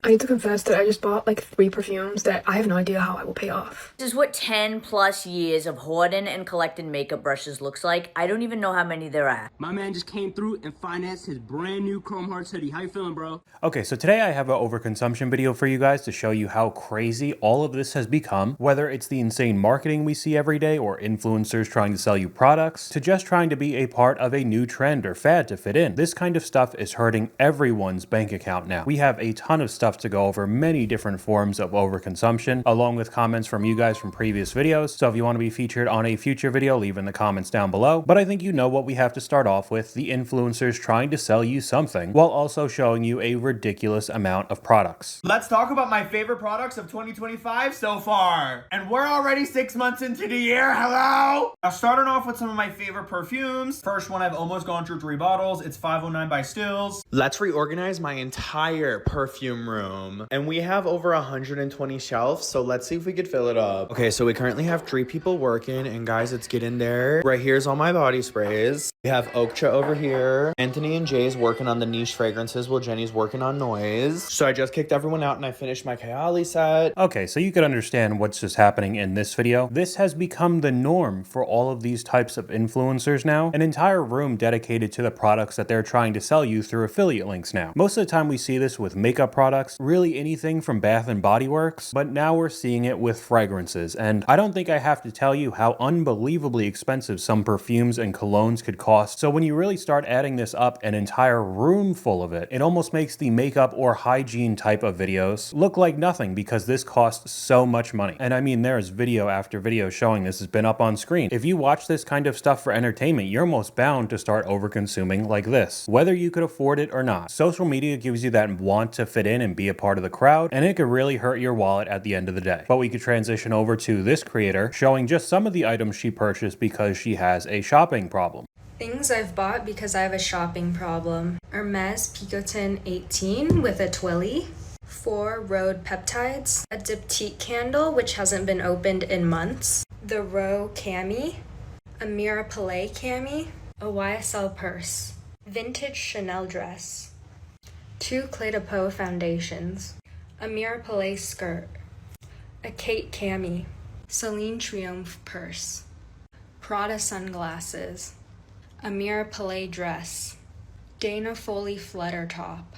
I need to confess that I just bought like 3 perfumes that I have no idea how I will pay off. This is what 10 plus years of hoarding and collecting makeup brushes looks like. I don't even know how many there are. My man just came through and financed his brand new Chrome Hearts hoodie. How you feeling, bro? Okay, so today I have an overconsumption video for you guys to show you how crazy all of this has become, whether it's the insane marketing we see every day or influencers trying to sell you products, to just trying to be a part of a new trend or fad to fit in. This kind of stuff is hurting everyone's bank account now. We have a ton of stuff to go over, many different forms of overconsumption, along with comments from you guys from previous videos. So if you want to be featured on a future video, leave in the comments down below. But I think you know what we have to start off with: the influencers trying to sell you something while also showing you a ridiculous amount of products. Let's talk about my favorite products of 2025 so far. And we're already 6 months into the year. Hello! Now, starting off with some of my favorite perfumes. First one, I've almost gone through 3 bottles. It's 509 by Stools. Let's reorganize my entire perfume room. And we have over 120 shelves, so let's see if we could fill it up. Okay, so we currently have 3 people working, and guys, let's get in there. Right here's all my body sprays. We have Okcha over here. Anthony and Jay's working on the niche fragrances while Jenny's working on noise. So I just kicked everyone out and I finished my Kayali set. Okay, so you could understand what's just happening in this video. This has become the norm for all of these types of influencers now. An entire room dedicated to the products that they're trying to sell you through affiliate links now. Most of the time we see this with makeup products, really anything from Bath and Body Works, but now we're seeing it with fragrances. And I don't think I have to tell you how unbelievably expensive some perfumes and colognes could cost. So when you really start adding this up, an entire room full of it, it almost makes the makeup or hygiene type of videos look like nothing, because this costs so much money. And I mean, there's video after video showing this has been up on screen. If you watch this kind of stuff for entertainment, you're almost bound to start over-consuming like this, whether you could afford it or not. Social media gives you that want to fit in and be a part of the crowd, and it could really hurt your wallet at the end of the day. But we could transition over to this creator showing just some of the items she purchased because she has a shopping problem. Things I've bought because I have a shopping problem. Hermes Picotin 18 with a twilly, 4 Rhode peptides, a diptyque candle which hasn't been opened in months, the Row cami, a Mirapollet cami, a YSL purse, vintage Chanel dress, 2 Clé de Peau foundations, a Mirapollet skirt, a Kate cami, Celine Triomphe purse, Prada sunglasses, a Mirapollet dress, Dana Foley flutter top,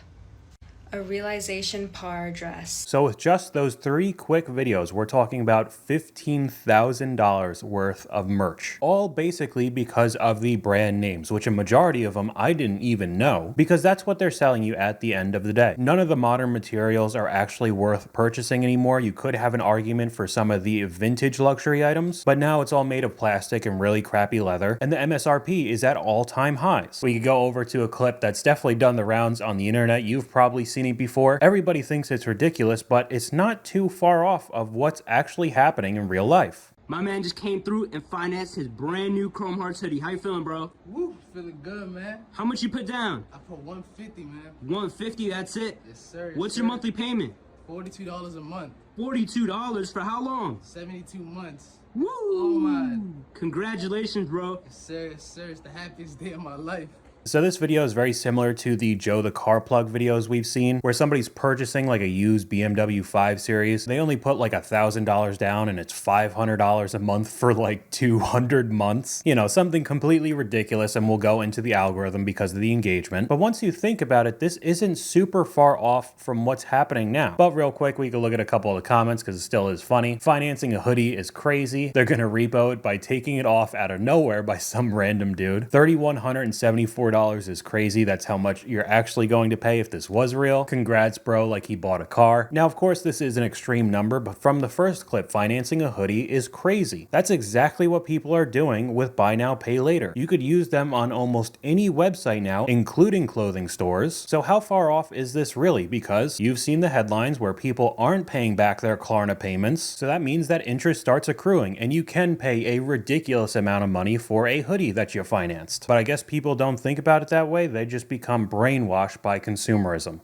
a Realization Par dress. So with just those 3 quick videos, we're talking about $15,000 worth of merch, all basically because of the brand names, which a majority of them I didn't even know, because that's what they're selling you at the end of the day. None of the modern materials are actually worth purchasing anymore. You could have an argument for some of the vintage luxury items, but now it's all made of plastic and really crappy leather, and the MSRP is at all-time highs. We could go over to a clip that's definitely done the rounds on the internet. You've probably seen it before. Everybody thinks it's ridiculous, but it's not too far off of what's actually happening in real life. My man just came through and financed his brand new Chrome Hearts hoodie. How you feeling, bro? Woo, feeling good, man. How much you put down? I put 150, man. 150, that's it? Yes, sir. Yes, What's sir. your monthly payment? $42 a month. $42 for how long? 72 months. Woo! Oh, man. Congratulations, bro. Yes, sir. Yes, sir. It's the happiest day of my life. So this video is very similar to the Joe the Car Plug videos we've seen, where somebody's purchasing like a used BMW 5 Series. They only put like $1,000 down and it's $500 a month for like 200 months. You know, something completely ridiculous, and we'll go into the algorithm because of the engagement. But once you think about it, this isn't super far off from what's happening now. But real quick, we can look at a couple of the comments because it still is funny. Financing a hoodie is crazy. They're gonna repo it by taking it off out of nowhere by some random dude. $3,174 is crazy. That's how much you're actually going to pay if this was real. Congrats, bro, like he bought a car. Now, of course, this is an extreme number, but from the first clip, financing a hoodie is crazy. That's exactly what people are doing with buy now, pay later. You could use them on almost any website now, including clothing stores. So how far off is this really? Because you've seen the headlines where people aren't paying back their Klarna payments. So that means that interest starts accruing, and you can pay a ridiculous amount of money for a hoodie that you financed. But I guess people don't think about it that way. They just become brainwashed by consumerism.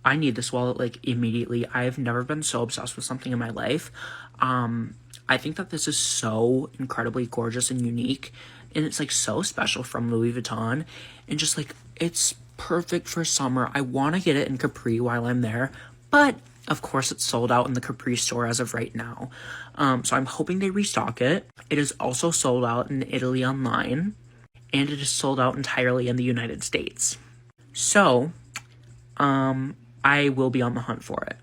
I need this wallet like immediately. I have never been so obsessed with something in my life. I think that this is so incredibly gorgeous and unique, and it's like so special from Louis Vuitton, and just like it's perfect for summer. I want to get it in Capri while I'm there, but of course it's sold out in the Capri store as of right now. So I'm hoping they restock it. It is also sold out in Italy online, and it is sold out entirely in the United States. So, I will be on the hunt for it.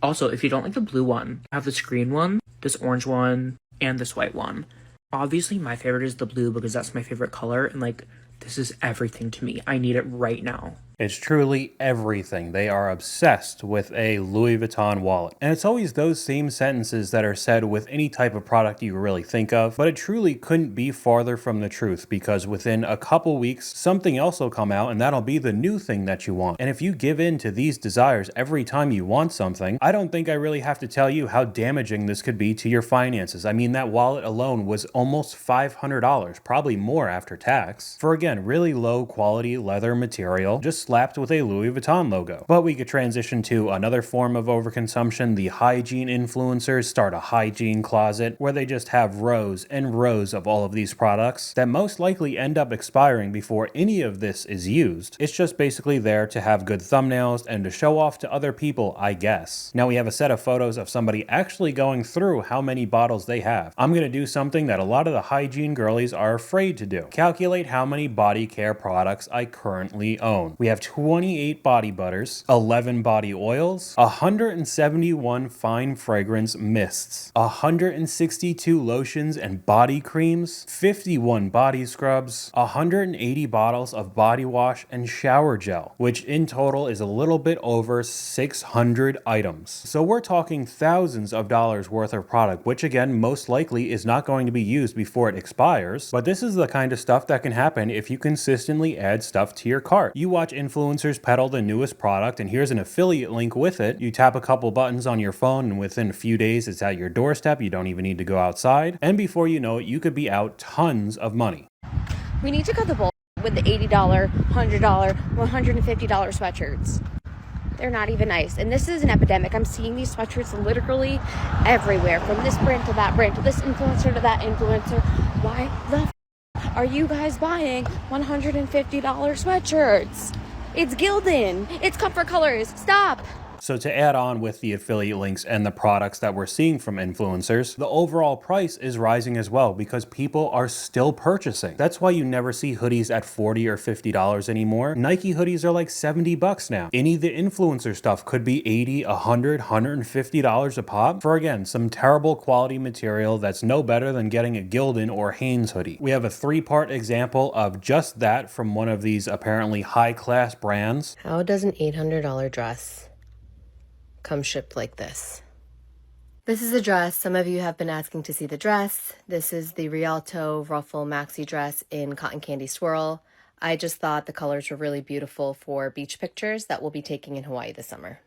Also, if you don't like the blue one, I have this green one, this orange one, and this white one. Obviously, my favorite is the blue because that's my favorite color, and like, this is everything to me. I need it right now. It's truly everything. They are obsessed with a Louis Vuitton wallet. And it's always those same sentences that are said with any type of product you really think of, but it truly couldn't be farther from the truth, because within a couple weeks, something else will come out and that'll be the new thing that you want. And if you give in to these desires every time you want something, I don't think I really have to tell you how damaging this could be to your finances. I mean, that wallet alone was almost $500, probably more after tax, for again, really low quality leather material, just slapped with a Louis Vuitton logo. But we could transition to another form of overconsumption. The hygiene influencers start a hygiene closet where they just have rows and rows of all of these products that most likely end up expiring before any of this is used. It's just basically there to have good thumbnails and to show off to other people, I guess. Now we have a set of photos of somebody actually going through how many bottles they have. I'm gonna do something that a lot of the hygiene girlies are afraid to do. Calculate how many body care products I currently own. We have 28 body butters, 11 body oils, 171 fine fragrance mists, 162 lotions and body creams, 51 body scrubs, 180 bottles of body wash and shower gel, which in total is a little bit over 600 items. So we're talking thousands of dollars worth of product, which again, most likely is not going to be used before it expires. But this is the kind of stuff that can happen if you consistently add stuff to your cart. You watch influencers peddle the newest product and here's an affiliate link with it. You tap a couple buttons on your phone and within a few days it's at your doorstep. You don't even need to go outside. And before you know it, you could be out tons of money. We need to cut the bull with the $80, $100, $150 sweatshirts. They're not even nice. And this is an epidemic. I'm seeing these sweatshirts literally everywhere, from this brand to that brand, to this influencer to that influencer. Why the are you guys buying $150 sweatshirts? It's Gildan. It's Comfort Colors. Stop. So to add on with the affiliate links and the products that we're seeing from influencers, the overall price is rising as well because people are still purchasing. That's why you never see hoodies at $40 or $50 anymore. Nike hoodies are like $70 now. Any of the influencer stuff could be $80, $100, $150 a pop for, again, some terrible quality material that's no better than getting a Gildan or Hanes hoodie. We have a 3-part example of just that from one of these apparently high-class brands. How does an $800 dress come shipped like this? This is a dress. Some of you have been asking to see the dress. This is the Rialto Ruffle Maxi dress in Cotton Candy Swirl. I just thought the colors were really beautiful for beach pictures that we'll be taking in Hawaii this summer.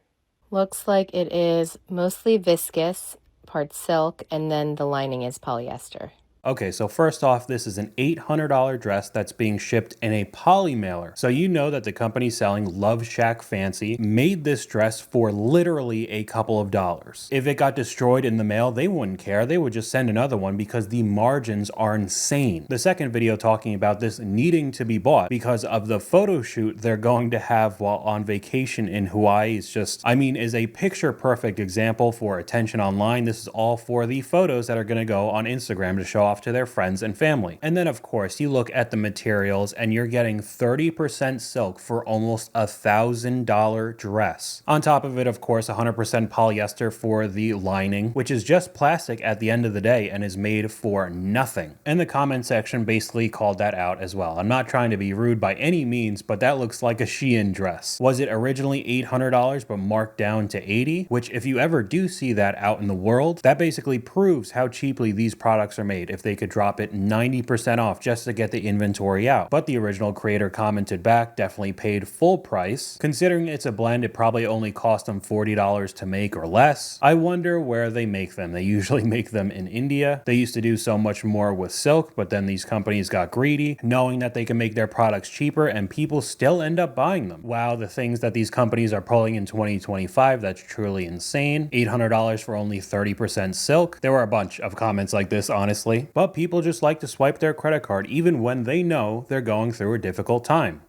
Looks like it is mostly viscose, part silk, and then the lining is polyester. Okay, so first off, this is an $800 dress that's being shipped in a poly mailer. So you know that the company selling Love Shack Fancy made this dress for literally a couple of dollars. If it got destroyed in the mail, they wouldn't care. They would just send another one because the margins are insane. The second video talking about this needing to be bought because of the photo shoot they're going to have while on vacation in Hawaii is just, I mean, is a picture perfect example for attention online. This is all for the photos that are going to go on Instagram to show off to their friends and family. And then of course you look at the materials and you're getting 30% silk for almost $1,000 dress. On top of it, of course, 100% polyester for the lining, which is just plastic at the end of the day and is made for nothing. And the comment section basically called that out as well. I'm not trying to be rude by any means, but that looks like a Shein dress. Was it originally $800 but marked down to $80? Which if you ever do see that out in the world, that basically proves how cheaply these products are made. If they could drop it 90% off just to get the inventory out. But the original creator commented back, definitely paid full price. Considering it's a blend, it probably only cost them $40 to make or less. I wonder where they make them. They usually make them in India. They used to do so much more with silk, but then these companies got greedy, knowing that they can make their products cheaper and people still end up buying them. Wow, the things that these companies are pulling in 2025, that's truly insane. $800 for only 30% silk. There were a bunch of comments like this, honestly. But people just like to swipe their credit card even when they know they're going through a difficult time.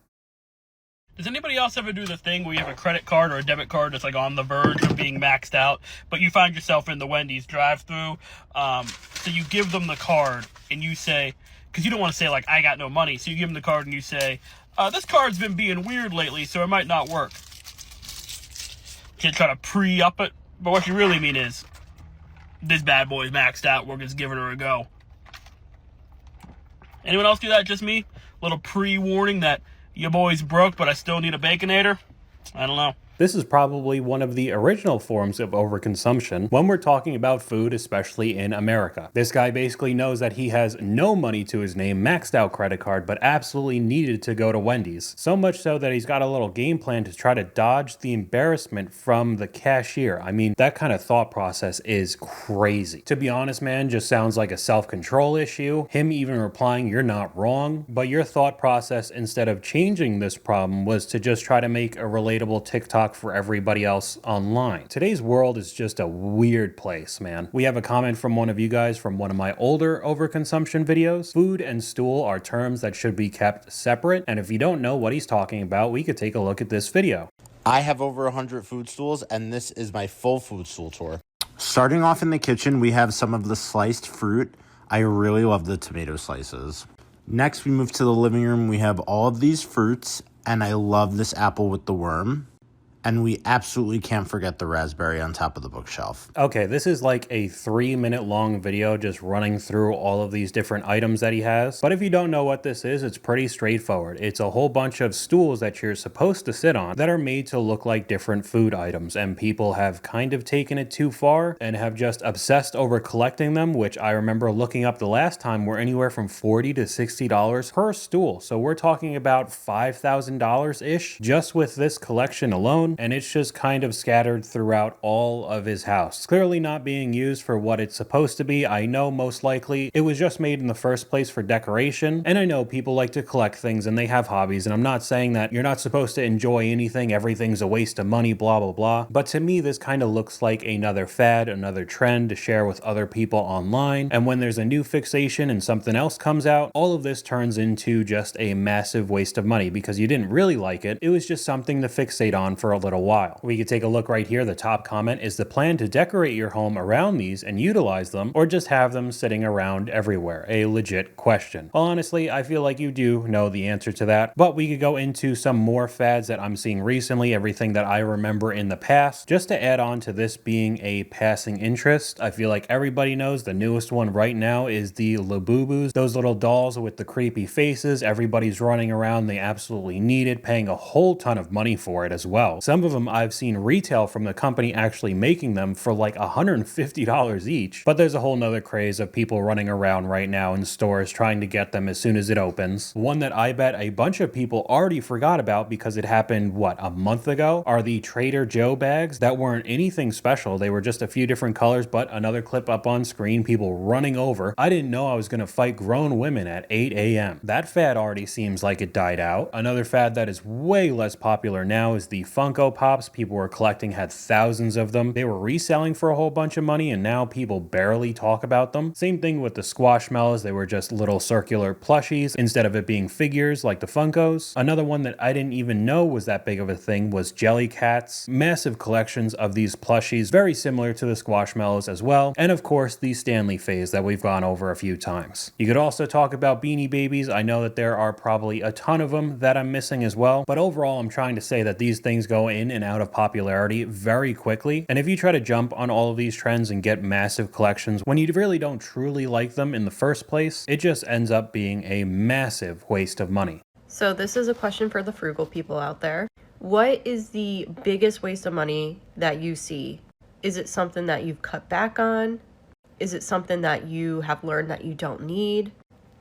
Does anybody else ever do the thing where you have a credit card or a debit card that's like on the verge of being maxed out, but you find yourself in the Wendy's drive-thru, so you give them the card and you say, because you don't want to say like, I got no money, so you give them the card and you say, this card's been being weird lately, so it might not work. You try to pre-up it, but what you really mean is, this bad boy's maxed out, we're just giving her a go. Anyone else do that? Just me? Little pre-warning that your boy's broke, but I still need a Baconator? I don't know. This is probably one of the original forms of overconsumption when we're talking about food, especially in America. This guy basically knows that he has no money to his name, maxed out credit card, but absolutely needed to go to Wendy's. So much so that he's got a little game plan to try to dodge the embarrassment from the cashier. I mean, that kind of thought process is crazy. To be honest, man, just sounds like a self-control issue. Him even replying, "You're not wrong," but your thought process, instead of changing this problem, was to just try to make a relatable TikTok for everybody else online. Today's world is just a weird place, man. We have a comment from one of you guys from one of my older overconsumption videos. Food and stool are terms that should be kept separate, and if you don't know what he's talking about, we could take a look at this video. I have over 100 food stools, and this is my full food stool tour. Starting off in the kitchen, we have some of the sliced fruit. I really love the tomato slices. Next, we move to the living room. We have all of these fruits, and I love this apple with the worm. And we absolutely can't forget the raspberry on top of the bookshelf. Okay, this is like a 3-minute long video just running through all of these different items that he has. But if you don't know what this is, it's pretty straightforward. It's a whole bunch of stools that you're supposed to sit on that are made to look like different food items. And people have kind of taken it too far and have just obsessed over collecting them, which I remember looking up the last time were anywhere from $40 to $60 per stool. So we're talking about $5,000-ish just with this collection alone. And it's just kind of scattered throughout all of his house. It's clearly not being used for what it's supposed to be. I know most likely it was just made in the first place for decoration, and I know people like to collect things and they have hobbies, and I'm not saying that you're not supposed to enjoy anything, everything's a waste of money, blah blah blah, but to me this kind of looks like another fad, another trend to share with other people online, and when there's a new fixation and something else comes out, all of this turns into just a massive waste of money because you didn't really like it. It was just something to fixate on for a little while. We could take a look right here. The top comment is the plan to decorate your home around these and utilize them, or just have them sitting around everywhere. A legit question. Well, honestly, I feel like you do know the answer to that, but we could go into some more fads that I'm seeing recently, everything that I remember in the past, just to add on to this being a passing interest. I feel like everybody knows the newest one right now is the Labubus, those little dolls with the creepy faces. Everybody's running around, they absolutely need it, paying a whole ton of money for it as well. Some of them I've seen retail from the company actually making them for like $150 each, but there's a whole nother craze of people running around right now in stores trying to get them as soon as it opens. One that I bet a bunch of people already forgot about because it happened, what, a month ago, are the Trader Joe bags that weren't anything special. They were just a few different colors, but another clip up on screen, people running over. I didn't know I was going to fight grown women at 8 a.m. That fad already seems like it died out. Another fad that is way less popular now is the Funko Pops. People were collecting, had thousands of them. They were reselling for a whole bunch of money, and now people barely talk about them. Same thing with the Squashmallows. They were just little circular plushies instead of it being figures like the Funkos. Another one that I didn't even know was that big of a thing was Jellycats. Massive collections of these plushies, very similar to the Squashmallows as well. And of course, the Stanley phase that we've gone over a few times. You could also talk about Beanie Babies. I know that there are probably a ton of them that I'm missing as well, but overall, I'm trying to say that these things go in and out of popularity very quickly, and if you try to jump on all of these trends and get massive collections when you really don't truly like them in the first place, it just ends up being a massive waste of money. So this is a question for the frugal people out there. What is the biggest waste of money that you see? Is it something that you've cut back on? Is it something that you have learned that you don't need?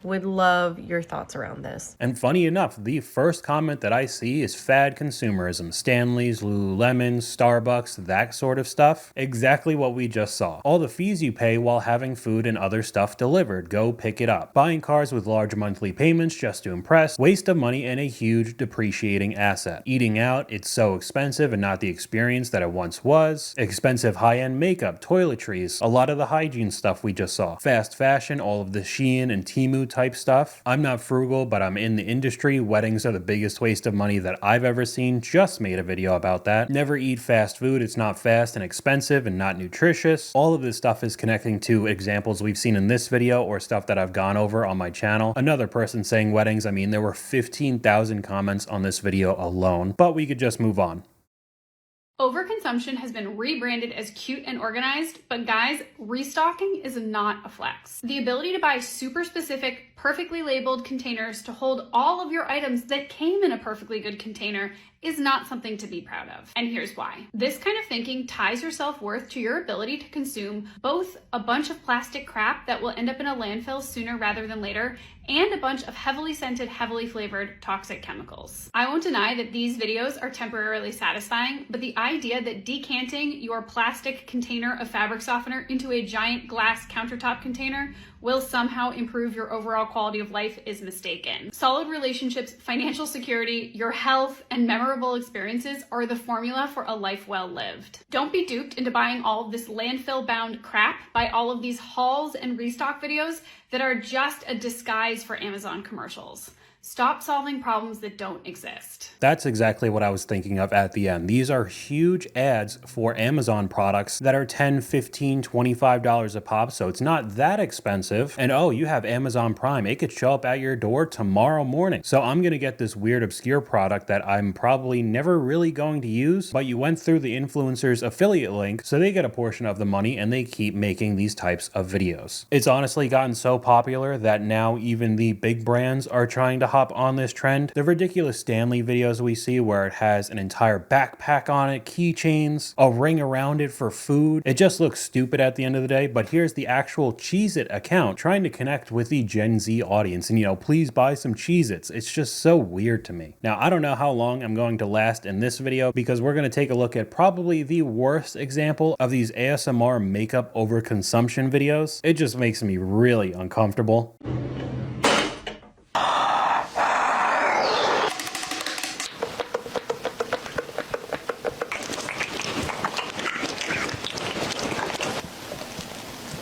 Would love your thoughts around this. And funny enough, the first comment that I see is fad consumerism. Stanley's, Lululemon's, Starbucks, that sort of stuff. Exactly what we just saw. All the fees you pay while having food and other stuff delivered. Go pick it up. Buying cars with large monthly payments just to impress. Waste of money and a huge depreciating asset. Eating out, it's so expensive and not the experience that it once was. Expensive high-end makeup, toiletries, a lot of the hygiene stuff we just saw. Fast fashion, all of the Shein and Temu food type stuff. I'm not frugal, but I'm in the industry. Weddings are the biggest waste of money that I've ever seen. Just made a video about that. Never eat fast food. It's not fast and expensive and not nutritious. All of this stuff is connecting to examples we've seen in this video or stuff that I've gone over on my channel. Another person saying weddings. I mean, there were 15,000 comments on this video alone, but we could just move on. Overconsumption has been rebranded as cute and organized, but guys, restocking is not a flex. The ability to buy super specific, perfectly labeled containers to hold all of your items that came in a perfectly good container is not something to be proud of. And here's why. This kind of thinking ties your self-worth to your ability to consume both a bunch of plastic crap that will end up in a landfill sooner rather than later, and a bunch of heavily scented, heavily flavored toxic chemicals. I won't deny that these videos are temporarily satisfying, but the idea that decanting your plastic container of fabric softener into a giant glass countertop container will somehow improve your overall quality of life is mistaken. Solid relationships, financial security, your health, and memorable experiences are the formula for a life well lived. Don't be duped into buying all of this landfill-bound crap by all of these hauls and restock videos that are just a disguise for Amazon commercials. Stop solving problems that don't exist. That's exactly what I was thinking of at the end. These are huge ads for Amazon products that are $10, $15, $25 a pop, so it's not that expensive. And oh, you have Amazon Prime. It could show up at your door tomorrow morning. So I'm going to get this weird obscure product that I'm probably never really going to use, but you went through the influencer's affiliate link, so they get a portion of the money and they keep making these types of videos. It's honestly gotten so popular that now even the big brands are trying to hop on this trend. The ridiculous Stanley videos we see where it has an entire backpack on it, keychains, a ring around it for food. It just looks stupid at the end of the day, but here's the actual Cheez-It account trying to connect with the Gen Z audience and, you know, please buy some Cheez-Its. It's just so weird to me. Now, I don't know how long I'm going to last in this video because we're going to take a look at probably the worst example of these ASMR makeup overconsumption videos. It just makes me really uncomfortable.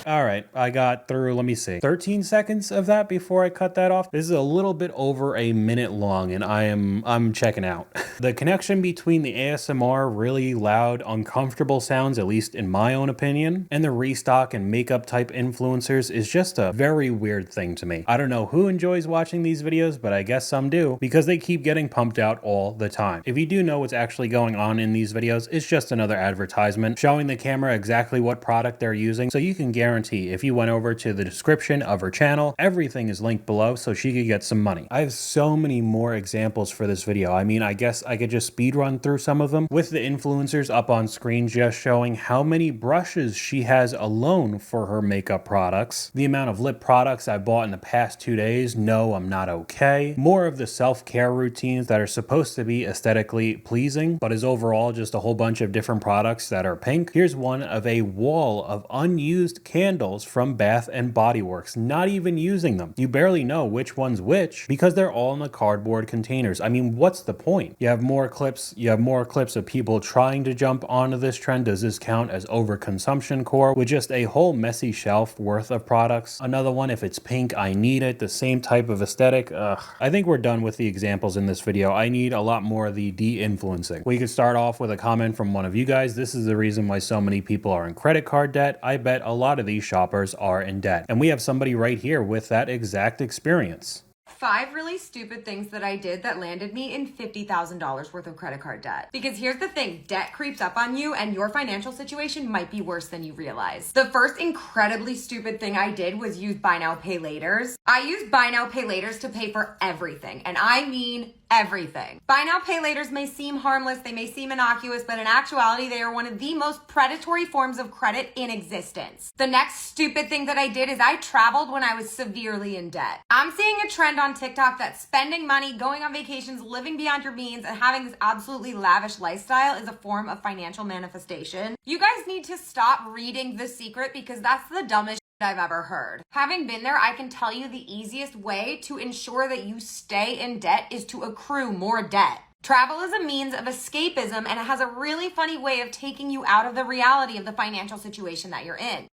All right, I got through, let me see, 13 seconds of that before I cut that off. This is a little bit over a minute long and I'm checking out. The connection between the ASMR really loud, uncomfortable sounds, at least in my own opinion, and the restock and makeup type influencers is just a very weird thing to me. I don't know who enjoys watching these videos, but I guess some do because they keep getting pumped out all the time. If you do know what's actually going on in these videos, it's just another advertisement showing the camera exactly what product they're using, so you can guarantee if you went over to the description of her channel, everything is linked below so she could get some money. I have so many more examples for this video. I mean, I guess I could just speed run through some of them with the influencers up on screen just showing how many brushes she has alone for her makeup products. The amount of lip products I bought in the past 2 days. No, I'm not okay. More of the self-care routines that are supposed to be aesthetically pleasing, but is overall just a whole bunch of different products that are pink. Here's one of a wall of unused candles from Bath and Body Works, not even using them. You barely know which one's which because they're all in the cardboard containers. I mean, what's the point? You have more clips of people trying to jump onto this trend. Does this count as overconsumption core with just a whole messy shelf worth of products? Another one, if it's pink, I need it. The same type of aesthetic. I think we're done with the examples in this video. I need a lot more of the de-influencing. We could start off with a comment from one of you guys. This is the reason why so many people are in credit card debt. I bet a lot of these shoppers are in debt. And we have somebody right here with that exact experience. 5 really stupid things that I did that landed me in $50,000 worth of credit card debt. Because here's the thing, debt creeps up on you and your financial situation might be worse than you realize. The first incredibly stupid thing I did was use buy now, pay laters. I use buy now, pay laters to pay for everything. And I mean everything. Buy now, pay laters may seem harmless, they may seem innocuous, but in actuality, they are one of the most predatory forms of credit in existence. The next stupid thing that I did is I traveled when I was severely in debt. I'm seeing a trend on TikTok that spending money, going on vacations, living beyond your means, and having this absolutely lavish lifestyle is a form of financial manifestation. You guys need to stop reading The Secret because that's the dumbest I've ever heard. Having been there, I can tell you the easiest way to ensure that you stay in debt is to accrue more debt. Travel is a means of escapism and it has a really funny way of taking you out of the reality of the financial situation that you're in.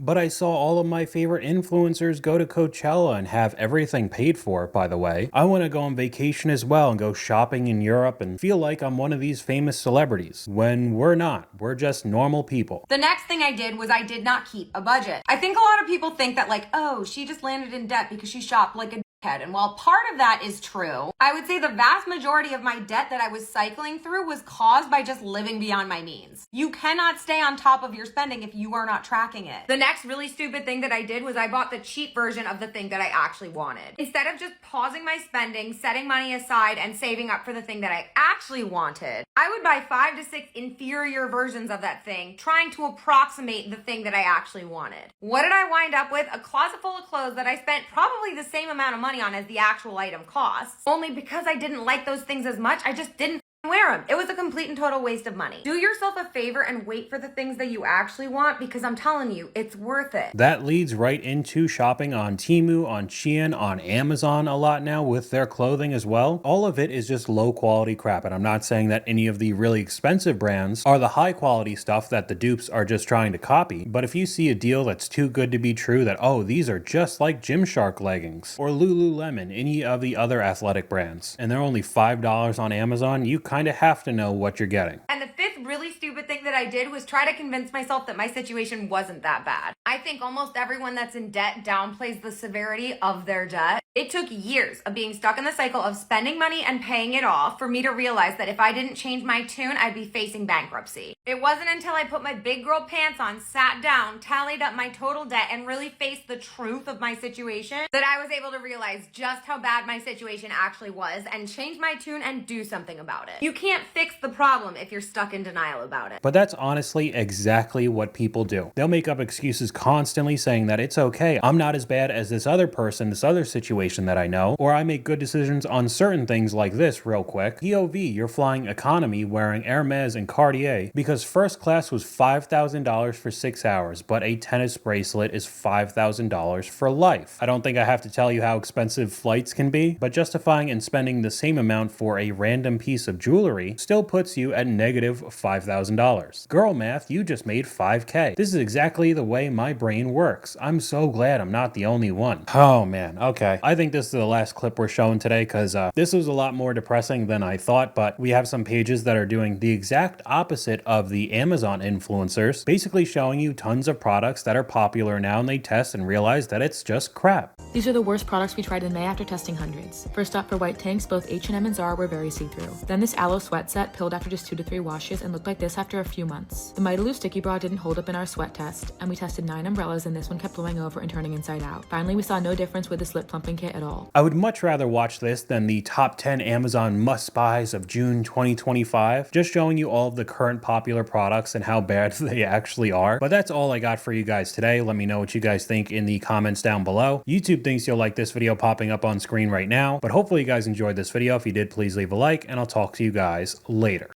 But I saw all of my favorite influencers go to Coachella and have everything paid for, by the way. I want to go on vacation as well and go shopping in Europe and feel like I'm one of these famous celebrities, when we're not. We're just normal people. The next thing I did was I did not keep a budget. I think a lot of people think that like, oh, she just landed in debt because she shopped like a head. And while part of that is true, I would say the vast majority of my debt that I was cycling through was caused by just living beyond my means. You cannot stay on top of your spending if you are not tracking it. The next really stupid thing that I did was I bought the cheap version of the thing that I actually wanted. Instead of just pausing my spending, setting money aside, and saving up for the thing that I actually wanted, I would buy 5 to 6 inferior versions of that thing, trying to approximate the thing that I actually wanted. What did I wind up with? A closet full of clothes that I spent probably the same amount of money on as the actual item costs. Only because I didn't like those things as much, I just didn't wear them. It was a complete and total waste of money. Do yourself a favor and wait for the things that you actually want, because I'm telling you, it's worth it. That leads right into shopping on Temu, on Shein, on Amazon a lot now with their clothing as well. All of it is just low quality crap, and I'm not saying that any of the really expensive brands are the high quality stuff that the dupes are just trying to copy, but if you see a deal that's too good to be true, that, oh, these are just like Gymshark leggings, or Lululemon, any of the other athletic brands, and they're only $5 on Amazon, you kind of have to know what you're getting. And the fifth really stupid thing that I did was try to convince myself that my situation wasn't that bad. I think almost everyone that's in debt downplays the severity of their debt. It took years of being stuck in the cycle of spending money and paying it off for me to realize that if I didn't change my tune, I'd be facing bankruptcy. It wasn't until I put my big girl pants on, sat down, tallied up my total debt, and really faced the truth of my situation that I was able to realize just how bad my situation actually was and change my tune and do something about it. You can't fix the problem if you're stuck in denial about it. But that's honestly exactly what people do. They'll make up excuses constantly saying that it's okay, I'm not as bad as this other person, this other situation that I know, or I make good decisions on certain things like this real quick. POV, you're flying economy wearing Hermes and Cartier because first class was $5,000 for 6 hours, but a tennis bracelet is $5,000 for life. I don't think I have to tell you how expensive flights can be, but justifying and spending the same amount for a random piece of jewelry still puts you at negative $5,000. Girl math, you just made 5K. This is exactly the way my brain works. I'm so glad I'm not the only one. Oh man, okay. I think this is the last clip we're showing today because this was a lot more depressing than I thought, but we have some pages that are doing the exact opposite of the Amazon influencers, basically showing you tons of products that are popular now and they test and realize that it's just crap. These are the worst products we tried in May after testing hundreds. First up, for white tanks, both H&M and Zara were very see-through. Then this aloe sweat set peeled after just 2 to 3 washes and looked like this after a few months. The Mighty Loo sticky bra didn't hold up in our sweat test, and we tested 9 umbrellas and this one kept blowing over and turning inside out. Finally, we saw no difference with the slip plumping kit at all. I would much rather watch this than the top 10 Amazon must-buys of June 2025, just showing you all of the current popular products and how bad they actually are. But that's all I got for you guys today. Let me know what you guys think in the comments down below. YouTube thinks you'll like this video popping up on screen right now, but hopefully you guys enjoyed this video. If you did, please leave a like, and I'll talk to you guys later.